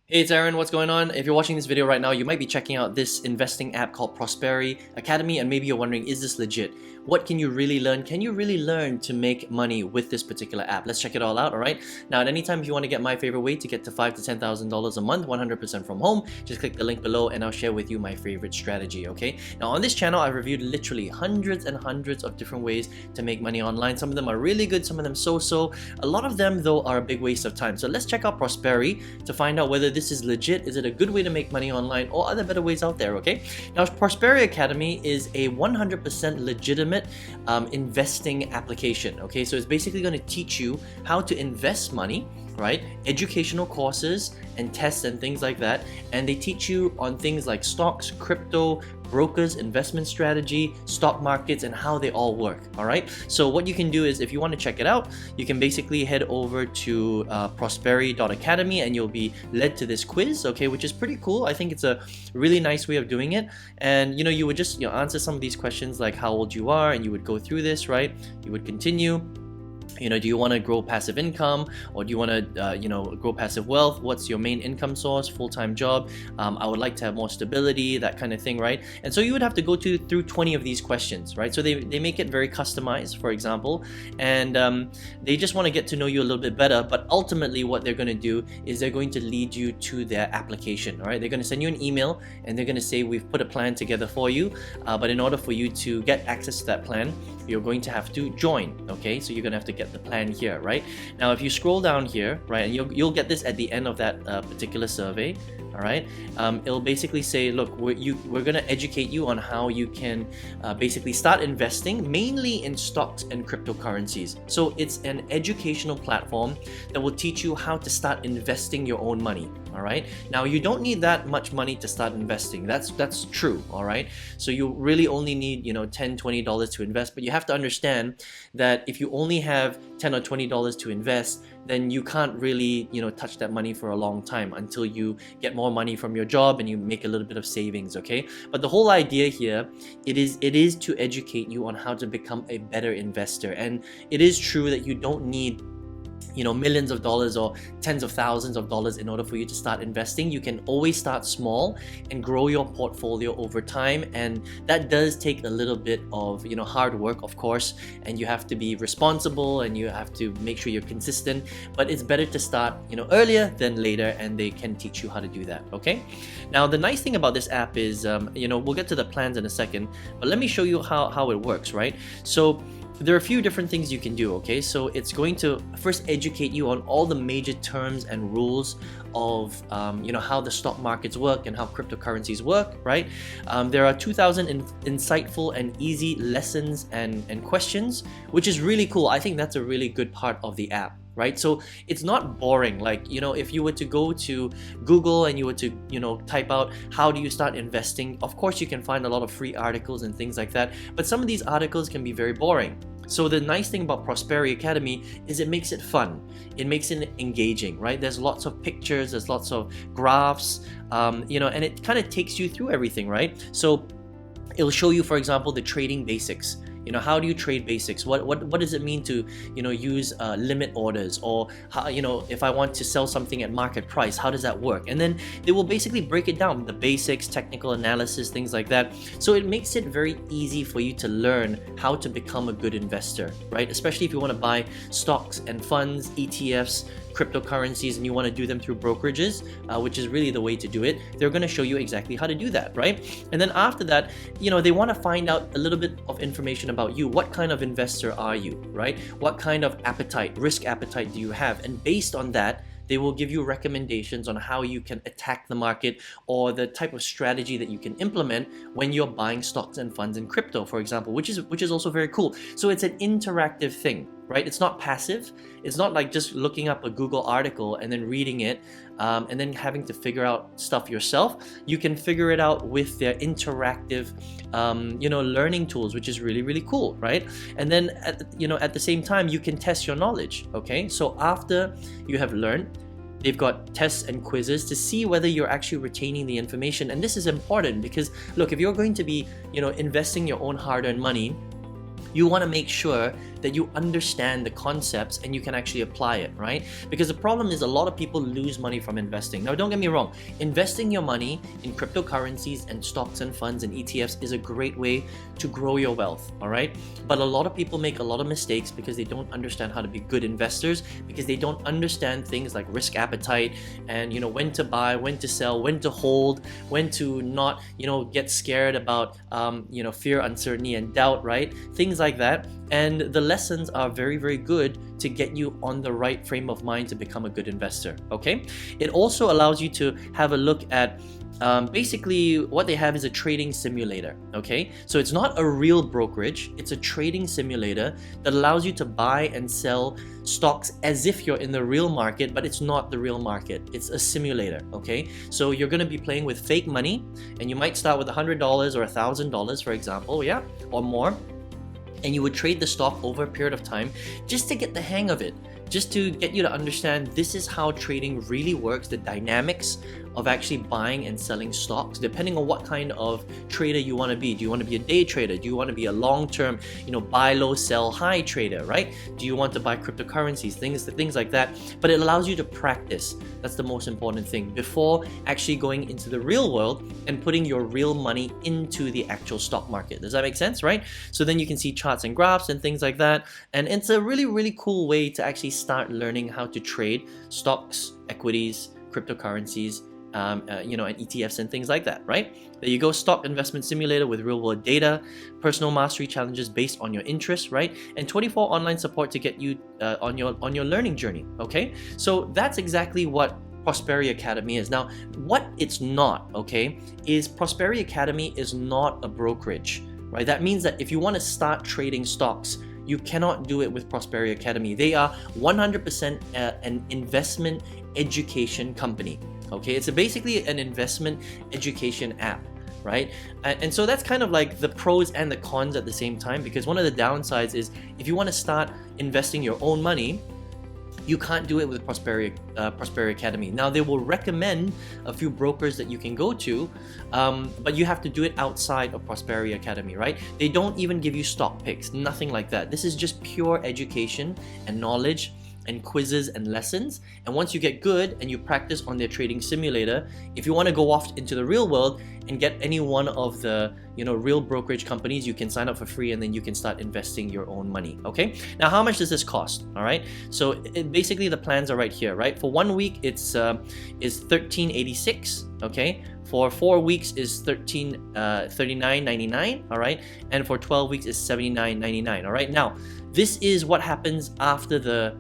Hey, it's Aaron, what's going on? If you're watching this video right now, you might be checking out this investing app called Prosperi Academy, and maybe you're wondering, is this legit? What can you really learn? Can you really learn to make money with this particular app? Let's check it all out, alright? Now, at any time, if you want to get my favorite way to get to $5,000 to $10,000 a month, 100% from home, just click the link below and I'll share with you my favorite strategy, okay? Now, on this channel, I've reviewed literally hundreds and hundreds of different ways to make money online. Some of them are really good, some of them so-so. A lot of them, though, are a big waste of time. So let's check out Prosperi to find out whether this is legit, is it a good way to make money online, or are there better ways out there, okay? Now, Prosperi Academy is a 100% legitimate investing application, okay? So it's basically going to teach you how to invest money, right? Educational courses and tests and things like that. And they teach you on things like stocks, crypto, brokers, investment strategy, stock markets, and how they all work, all right? So what you can do is, if you want to check it out, you can basically head over to prosperi.academy and you'll be led to this quiz, okay, which is pretty cool. I think it's a really nice way of doing it. And you would just answer some of these questions like how old you are, and you would go through this, right? You would continue. Do you want to grow passive income, or do you want to grow passive wealth? What's your main income source? Full-time job? I would like to have more stability, that kind of thing, right? And so you would have to go through 20 of these questions, right? So they make it very customized, for example, and they just want to get to know you a little bit better. But ultimately what they're going to do is they're going to lead you to their application, all right? They're going to send you an email and they're going to say, we've put a plan together for you, but in order for you to get access to that plan, you're going to have to join, okay? So you're going to have to get the plan here, right? Now, if you scroll down here, right, and you'll get this at the end of that particular survey, all right? It'll basically say, look, we're going to educate you on how you can basically start investing, mainly in stocks and cryptocurrencies. So it's an educational platform that will teach you how to start investing your own money, all right? Now, you don't need that much money to start investing. That's true, all right? So you really only need, $10, $20 to invest, but you have to understand that if you only have $10 or $20 to invest, then you can't really, touch that money for a long time until you get more money from your job and you make a little bit of savings, okay? But the whole idea here, it is to educate you on how to become a better investor. And it is true that you don't need millions of dollars or tens of thousands of dollars in order for you to start investing. You can always start small and grow your portfolio over time, and that does take a little bit of hard work, of course, and you have to be responsible and you have to make sure you're consistent. But it's better to start earlier than later, and they can teach you how to do that, okay? Now, the nice thing about this app is we'll get to the plans in a second, but let me show you how it works, right? So there are a few different things you can do, okay? So it's going to first educate you on all the major terms and rules of how the stock markets work and how cryptocurrencies work, right? There are 2,000 insightful and easy lessons and questions, which is really cool. I think that's a really good part of the app, right? So it's not boring. Like, if you were to go to Google and you were to, type out, how do you start investing? Of course, you can find a lot of free articles and things like that, but some of these articles can be very boring. So the nice thing about Prosperi Academy is it makes it fun. It makes it engaging, right? There's lots of pictures, there's lots of graphs, and it kind of takes you through everything, right? So it'll show you, for example, the trading basics. How do you trade basics? What does it mean to use limit orders, or how, if I want to sell something at market price, how does that work? And then they will basically break it down, the basics, technical analysis, things like that. So it makes it very easy for you to learn how to become a good investor, right? Especially if you want to buy stocks and funds, ETFs, cryptocurrencies, and you want to do them through brokerages, which is really the way to do it. They're going to show you exactly how to do that, right? And then after that, they want to find out a little bit of information about you. What kind of investor are you, right? What kind of risk appetite do you have? And based on that, they will give you recommendations on how you can attack the market, or the type of strategy that you can implement when you're buying stocks and funds in crypto, for example, which is also very cool. So it's an interactive thing, right? It's not passive. It's not like just looking up a Google article and then reading it and then having to figure out stuff yourself. You can figure it out with their interactive learning tools, which is really, really cool, right? And then at the same time, you can test your knowledge, okay? So after you have learned, they've got tests and quizzes to see whether you're actually retaining the information. And this is important because, look, if you're going to be investing your own hard-earned money, you want to make sure that you understand the concepts and you can actually apply it, right? Because the problem is a lot of people lose money from investing. Now, don't get me wrong, investing your money in cryptocurrencies and stocks and funds and ETFs is a great way to grow your wealth, all right? But a lot of people make a lot of mistakes because they don't understand how to be good investors, because they don't understand things like risk appetite and, you know, when to buy, when to sell, when to hold, when to not, you know, get scared about, you know, fear, uncertainty, and doubt, right? Things like that. And the lessons are very, very good to get you on the right frame of mind to become a good investor, okay? It also allows you to have a look at basically what they have is a trading simulator, okay? So it's not a real brokerage, it's a trading simulator that allows you to buy and sell stocks as if you're in the real market, but it's not the real market. It's a simulator, okay? So you're gonna be playing with fake money, and you might start with $100 or $1,000, for example, yeah, or more. And you would trade the stock over a period of time just to get the hang of it, just to get you to understand this is how trading really works, the dynamics of actually buying and selling stocks, depending on what kind of trader you want to be. Do you want to be a day trader? Do you want to be a long-term, you know, buy low, sell high trader, right? Do you want to buy cryptocurrencies, things like that? But it allows you to practice. That's the most important thing before actually going into the real world and putting your real money into the actual stock market. Does that make sense, right? So then you can see charts and graphs and things like that. And it's a really, really cool way to actually start learning how to trade stocks, equities, cryptocurrencies, you know, and ETFs and things like that, right? There you go, stock investment simulator with real world data, personal mastery challenges based on your interests, right? And 24 online support to get you on your learning journey, okay? So that's exactly what Prosperi Academy is. Now, what it's not, okay, is Prosperi Academy is not a brokerage, right? That means that if you want to start trading stocks, you cannot do it with Prosperi Academy. They are 100% an investment education company. Okay, it's basically an investment education app, right? And so that's kind of like the pros and the cons at the same time, because one of the downsides is if you want to start investing your own money, you can't do it with Prosperi Academy. Now, they will recommend a few brokers that you can go to, but you have to do it outside of Prosperi Academy, right? They don't even give you stock picks, nothing like that. This is just pure education and knowledge and quizzes and lessons. And once you get good and you practice on their trading simulator, if you want to go off into the real world and get any one of the, you know, real brokerage companies, you can sign up for free and then you can start investing your own money, okay? Now, how much does this cost? All right, so basically the plans are right here, right? For 1 week, it's $13.86, okay? For 4 weeks is $39.99, all right? And for 12 weeks is $79.99, all right? Now, this is what happens after the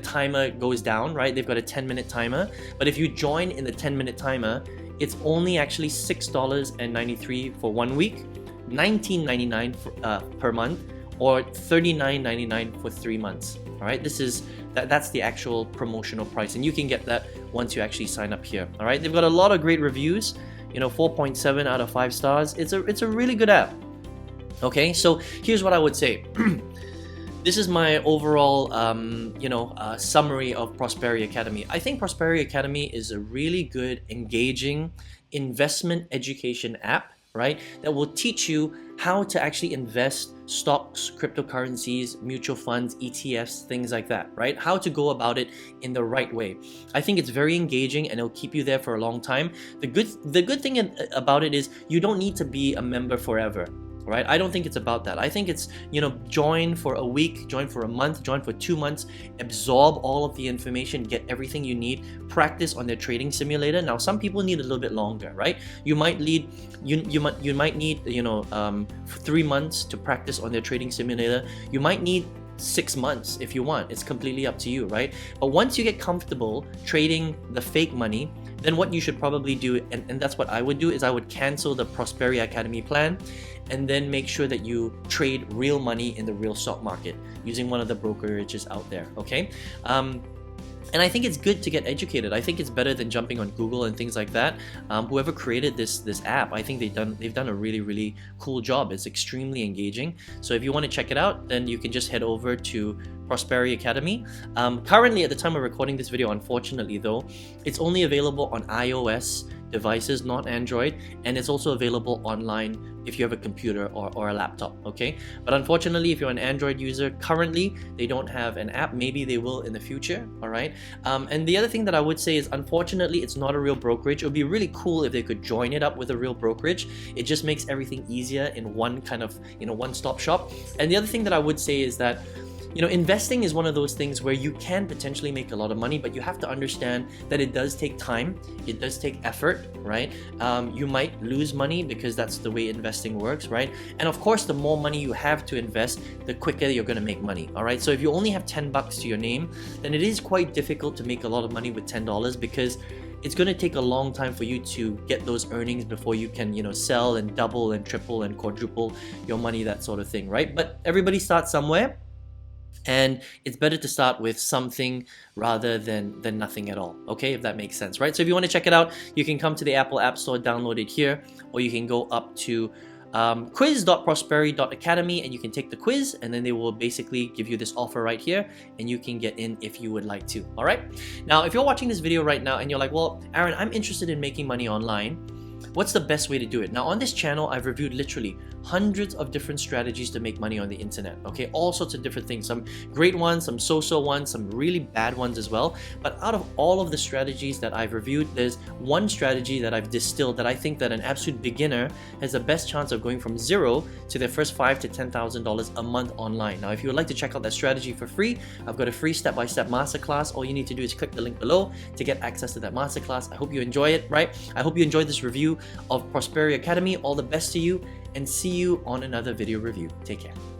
timer goes down, right? They've got a 10-minute timer, but if you join in the 10-minute timer, it's only actually $6.93 for 1 week, $19.99 per month, or $39.99 for 3 months. All right, that's the actual promotional price, and you can get that once you actually sign up here. All right, they've got a lot of great reviews, you know, 4.7 out of 5 stars. It's a really good app. Okay, so here's what I would say. This is my overall, summary of Prosperi Academy. I think Prosperi Academy is a really good, engaging investment education app, right? That will teach you how to actually invest stocks, cryptocurrencies, mutual funds, ETFs, things like that, right? How to go about it in the right way. I think it's very engaging and it'll keep you there for a long time. The good thing about it is you don't need to be a member forever. Right? I don't think it's about that. I think it's, you know, join for a week, join for a month, join for 2 months, absorb all of the information, get everything you need, practice on their trading simulator. Now, some people need a little bit longer, right? You might need, you might need, 3 months to practice on their trading simulator. You might need 6 months if you want. It's completely up to you, right? But once you get comfortable trading the fake money, then what you should probably do, and that's what I would do, is I would cancel the Prosperi Academy plan and then make sure that you trade real money in the real stock market using one of the brokerages out there, okay? And I think it's good to get educated. I think it's better than jumping on Google and things like that. Whoever created this app, I think they've done a really, really cool job. It's extremely engaging. So if you want to check it out, then you can just head over to Prosperi Academy. Currently, at the time of recording this video, unfortunately though, it's only available on iOS devices, not Android, and it's also available online if you have a computer or a laptop, okay? But unfortunately, if you're an Android user, currently they don't have an app. Maybe they will in the future, all right? And the other thing that I would say is, unfortunately, it's not a real brokerage. It would be really cool if they could join it up with a real brokerage. It just makes everything easier in one kind of, one-stop shop. And the other thing that I would say is that, investing is one of those things where you can potentially make a lot of money, but you have to understand that it does take time, it does take effort, right? You might lose money because that's the way investing works, right? And of course, the more money you have to invest, the quicker you're going to make money, all right? So if you only have $10 to your name, then it is quite difficult to make a lot of money with $10 because it's going to take a long time for you to get those earnings before you can, sell and double and triple and quadruple your money, that sort of thing, right? But everybody starts somewhere. And it's better to start with something rather than nothing at all, okay, if that makes sense, right? So if you want to check it out, you can come to the Apple App Store, download it here, or you can go up to quiz.prosperi.academy and you can take the quiz, and then they will basically give you this offer right here and you can get in if you would like to, all right? Now, if you're watching this video right now and you're like, well, Aaron, I'm interested in making money online, what's the best way to do it? Now, on this channel, I've reviewed literally hundreds of different strategies to make money on the internet, okay? All sorts of different things, some great ones, some so-so ones, some really bad ones as well. But out of all of the strategies that I've reviewed, there's one strategy that I've distilled that I think that an absolute beginner has the best chance of going from zero to their first $5,000 to $10,000 a month online. Now, if you would like to check out that strategy for free, I've got a free step-by-step masterclass. All you need to do is click the link below to get access to that masterclass. I hope you enjoy it, right? I hope you enjoyed this review of Prosperi Academy. All the best to you, and see you on another video review. Take care.